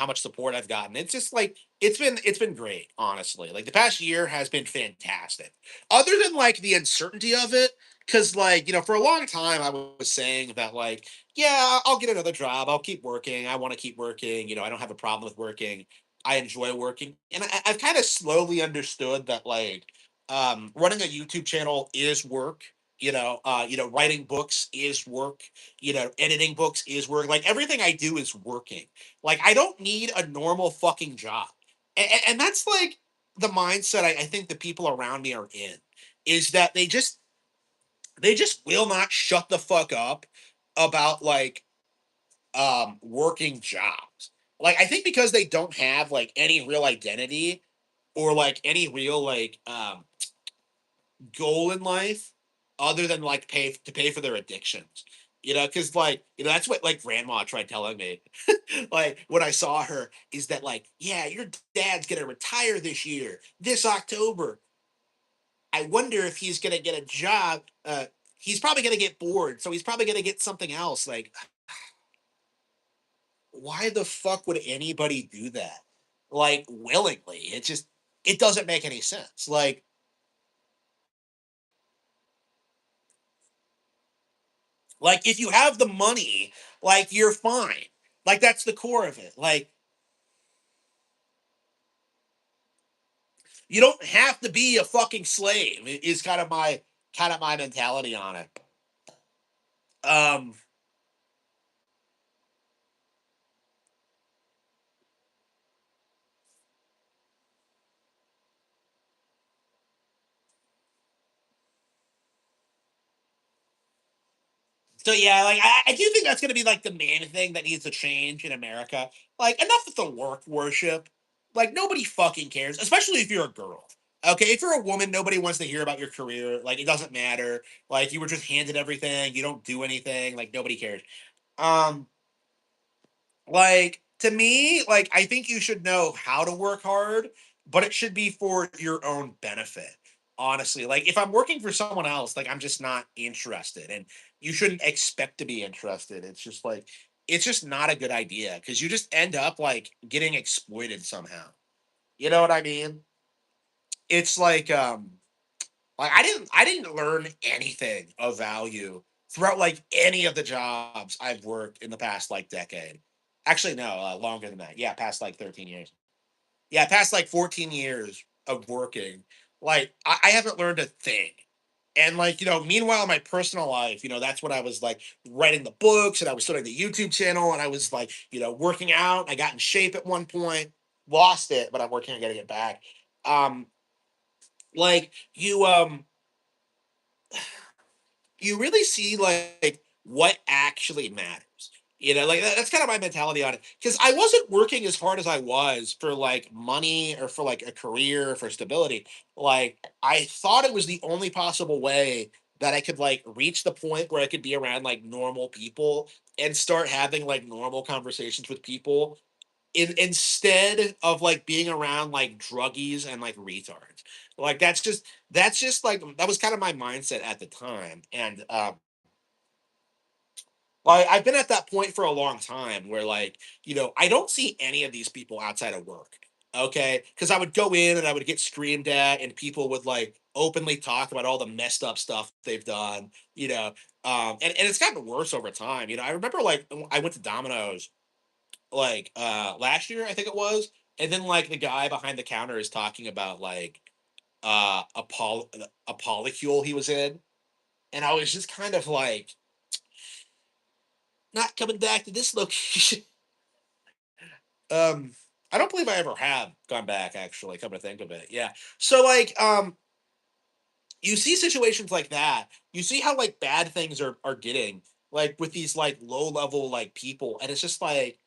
much support I've gotten. It's just like it's been great, honestly. Like the past year has been fantastic. Other than like the uncertainty of it, because like for a long time I was saying that like yeah, I'll get another job, I'll keep working, I want to keep working. I don't have a problem with working. I enjoy working, and I've kind of slowly understood that like running a YouTube channel is work. Writing books is work. Editing books is work. Like everything I do is working. Like I don't need a normal fucking job. And that's like the mindset I think the people around me are in, is that they just will not shut the fuck up about like working jobs. Like I think because they don't have like any real identity or like any real like goal in life other than like pay for their addictions. Because like that's what like grandma tried telling me. Like when I saw her, is that like yeah, your dad's gonna retire this year, this October. I wonder if he's gonna get a job. He's probably gonna get bored, so he's probably gonna get something else. Like, why the fuck would anybody do that? Like willingly? It doesn't make any sense. Like if you have the money, like you're fine. Like that's the core of it. Like you don't have to be a fucking slave. Is kind of my mentality on it. Um so yeah, like I do think that's gonna be like the main thing that needs to change in America. Like enough with the work worship. Like nobody fucking cares, especially if you're a girl. Okay, if you're a woman, nobody wants to hear about your career. Like it doesn't matter. Like you were just handed everything, you don't do anything, like nobody cares. Um Like, to me, like, I think you should know how to work hard, but it should be for your own benefit. Honestly, like, if I'm working for someone else, like, I'm just not interested. And you shouldn't expect to be interested. It's just like, it's just not a good idea because you just end up like getting exploited somehow. You know what I mean? It's like I didn't learn anything of value throughout like any of the jobs I've worked in the past like decade. Actually, no, longer than that. Yeah, past like 13 years. Yeah, past like 14 years of working. Like I haven't learned a thing. And like, meanwhile in my personal life, that's when I was like writing the books and I was starting the YouTube channel and I was like, working out. I got in shape at one point, lost it, but I'm working on getting it back. Um, like you really see like what actually matters. Like that's kind of my mentality on it. Because I wasn't working as hard as I was for like money or for like a career or for stability. Like I thought it was the only possible way that I could like reach the point where I could be around like normal people and start having like normal conversations with people instead of like being around like druggies and like retards. Like that's just like that was kind of my mindset at the time. And like I've been at that point for a long time where like, I don't see any of these people outside of work. Okay. Cause I would go in and I would get screamed at and people would like openly talk about all the messed up stuff they've done, and it's gotten worse over time. I remember like I went to Domino's like last year, I think it was, and then like the guy behind the counter is talking about like a polycule he was in, and I was just kind of like not coming back to this location. um I don't believe I ever have gone back, actually, come to think of it. Yeah. So like you see situations like that, you see how like bad things are getting like with these like low level like people, and it's just like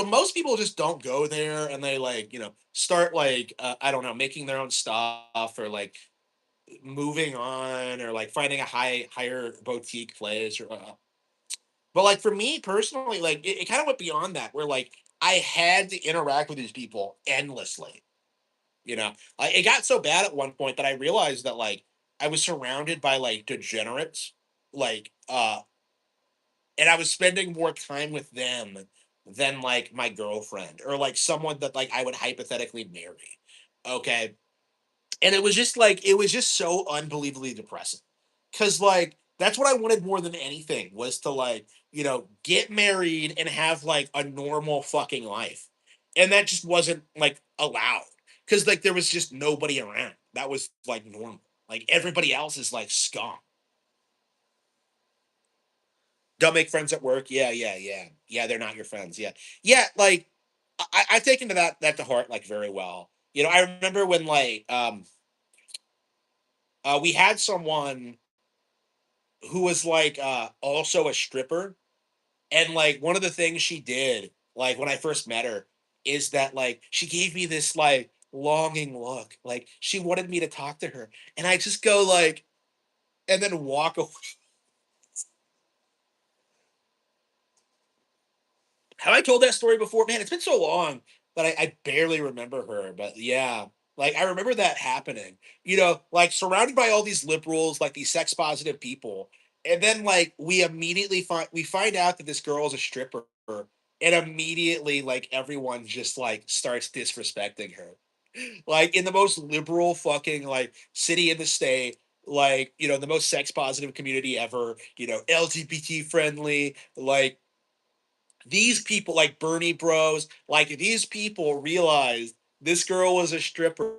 most people just don't go there and they like, start like, I don't know, making their own stuff or like moving on or like finding a higher boutique place or, but like for me personally, like it kind of went beyond that where like I had to interact with these people endlessly. Like it got so bad at one point that I realized that like I was surrounded by like degenerates, like and I was spending more time with them than like my girlfriend or like someone that like I would hypothetically marry. Okay. And it was just so unbelievably depressing. Cause like that's what I wanted more than anything was to like, get married and have like a normal fucking life. And that just wasn't like allowed. Cause like there was just nobody around. That was like normal. Like everybody else is like scum. Don't make friends at work. Yeah, yeah, yeah. Yeah, they're not your friends. Yeah. Yeah, like I've taken to that to heart like very well. I remember when like we had someone who was like also a stripper, and like one of the things she did like when I first met her is that like she gave me this like longing look. Like she wanted me to talk to her. And I just go like and then walk away. Have I told that story before? Man, it's been so long that I barely remember her. But yeah, like I remember that happening. Like surrounded by all these liberals, like these sex positive people, and then like we find out that this girl is a stripper, and immediately like everyone just like starts disrespecting her, like in the most liberal fucking like city in the state. Like, the most sex positive community ever, LGBT friendly, like these people like Bernie Bros, like these people realized this girl was a stripper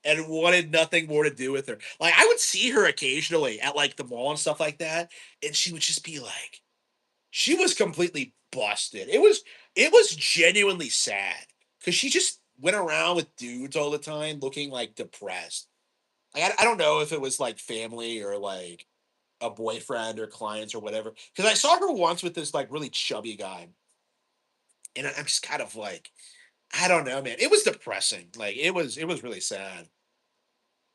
and wanted nothing more to do with her. Like I would see her occasionally at like the mall and stuff like that, and she would just be like, she was completely busted. It was genuinely sad because she just went around with dudes all the time, looking like depressed. Like I don't know if it was like family or like a boyfriend or clients or whatever. Because I saw her once with this like really chubby guy, and I'm just kind of like, I don't know, man. It was depressing. Like it was really sad.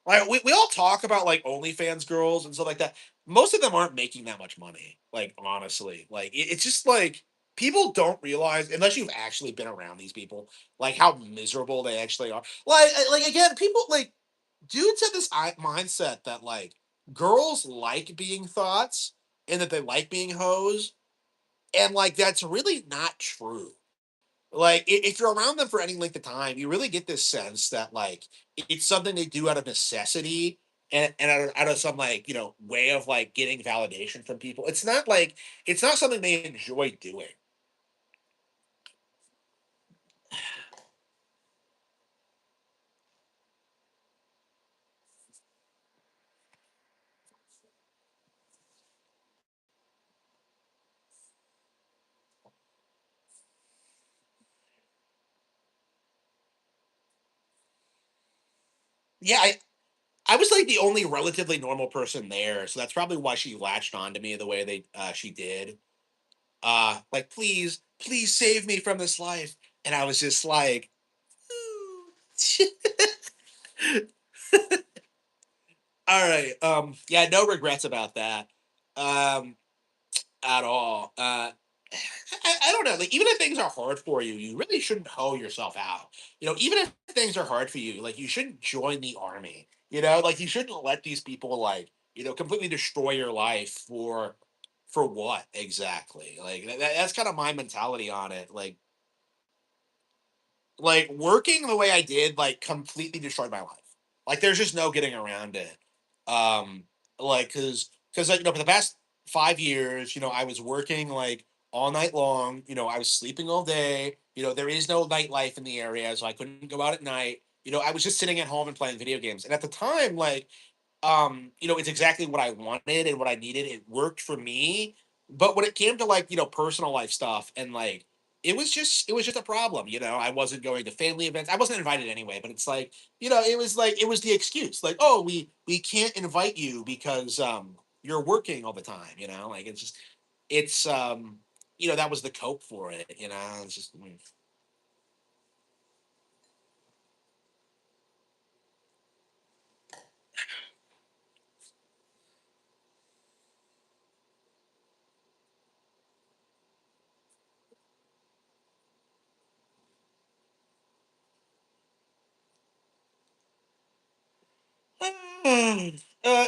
Like we all talk about like OnlyFans girls and stuff like that. Most of them aren't making that much money. Like honestly, like it's just like people don't realize unless you've actually been around these people, like how miserable they actually are. Like again, people like dudes have this mindset that like girls like being thoughts and that they like being hoes, And like that's really not true. Like if you're around them for any length of time, you really get this sense that like it's something they do out of necessity and out of some like way of like getting validation from people. It's not something they enjoy doing. Yeah, I was like the only relatively normal person there, so that's probably why she latched on to me the way she did. Like please save me from this life. And I was just like, all right. Yeah, no regrets about that. Um, at all. I don't know. Like, even if things are hard for you, you really shouldn't hoe yourself out. Even if things are hard for you, like you shouldn't join the army. Like you shouldn't let these people like completely destroy your life for what exactly? Like that's kind of my mentality on it. Like working the way I did, like completely destroyed my life. Like there's just no getting around it. Um, like because like for the past 5 years, I was working like all night long. I was sleeping all day. There is no nightlife in the area, so I couldn't go out at night. I was just sitting at home and playing video games. And at the time, like it's exactly what I wanted and what I needed. It worked for me. But when it came to like, personal life stuff and like it was just a problem. I wasn't going to family events. I wasn't invited anyway, but it's it was the excuse. Like, oh, we can't invite you because you're working all the time, like it's that was the cope for it, It's just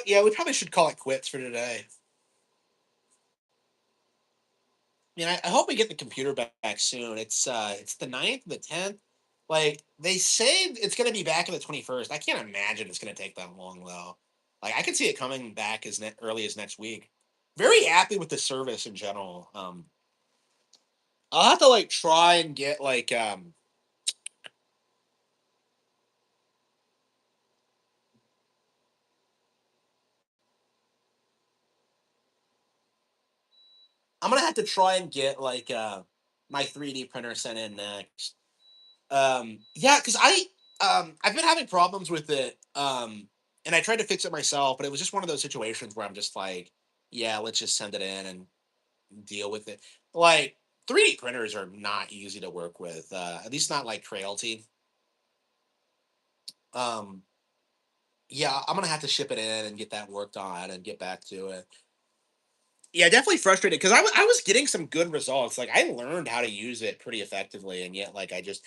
yeah, we probably should call it quits for today. I hope we get the computer back soon. It's the 9th, the 10th. Like they say it's gonna be back on the 21st. I can't imagine it's gonna take that long though. Like I could see it coming back as early as next week. Very happy with the service in general. I'll have to like try and get like I'm gonna have to try and get like my 3D printer sent in next. Yeah, because I've been having problems with it. And I tried to fix it myself, but it was just one of those situations where I'm just like, yeah, let's just send it in and deal with it. Like 3D printers are not easy to work with, at least not like Creality. Um, yeah, I'm gonna have to ship it in and get that worked on and get back to it. Yeah, definitely frustrated because I was getting some good results. Like I learned how to use it pretty effectively, and yet like I just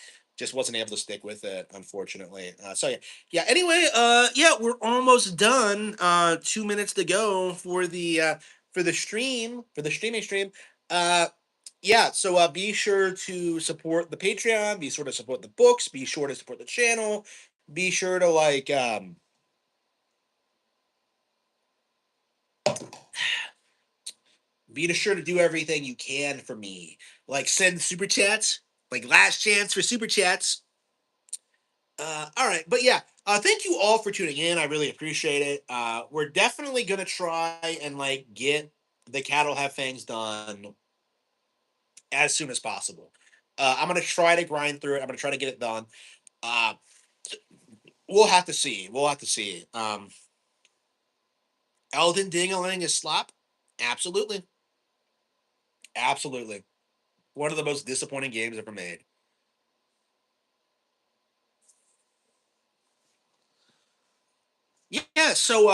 wasn't able to stick with it, unfortunately. So yeah, yeah. Anyway, yeah, we're almost done. 2 minutes to go for the stream for the streaming stream. Uh, yeah. So be sure to support the Patreon. Be sure to support the books. Be sure to support the channel. Be sure to like be sure to do everything you can for me. Like send super chats, like last chance for super chats. All right, but yeah, thank you all for tuning in. I really appreciate it. We're definitely gonna try and like get the cattle have fangs done as soon as possible. I'm gonna try to grind through it. I'm gonna try to get it done. Uh, we'll have to see. We'll have to see. Elden Dingaling is slop. Absolutely, absolutely. One of the most disappointing games ever made. Yeah. So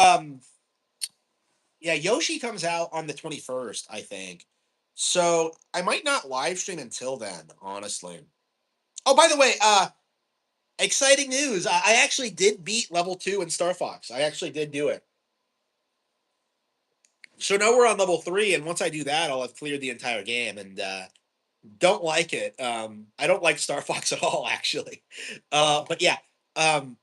yeah, Yoshi comes out on the 21st, I think. So I might not live stream until then, honestly. Oh, by the way, exciting news. I actually did beat level 2 in Star Fox. I actually did do it. So now we're on level 3, and once I do that, I'll have cleared the entire game, and don't like it. I don't like Star Fox at all, actually. But yeah, um,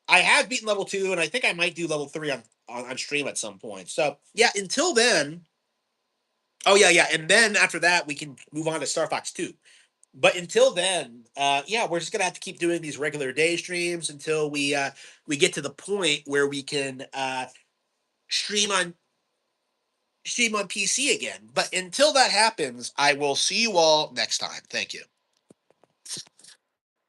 I have beaten level 2, and I think I might do level 3 on stream at some point. So yeah, until then, oh yeah, yeah, and then after that, we can move on to Star Fox 2. But until then, yeah, we're just gonna have to keep doing these regular day streams until we get to the point where we can stream on stream on PC again. But until that happens, I will see you all next time. Thank you.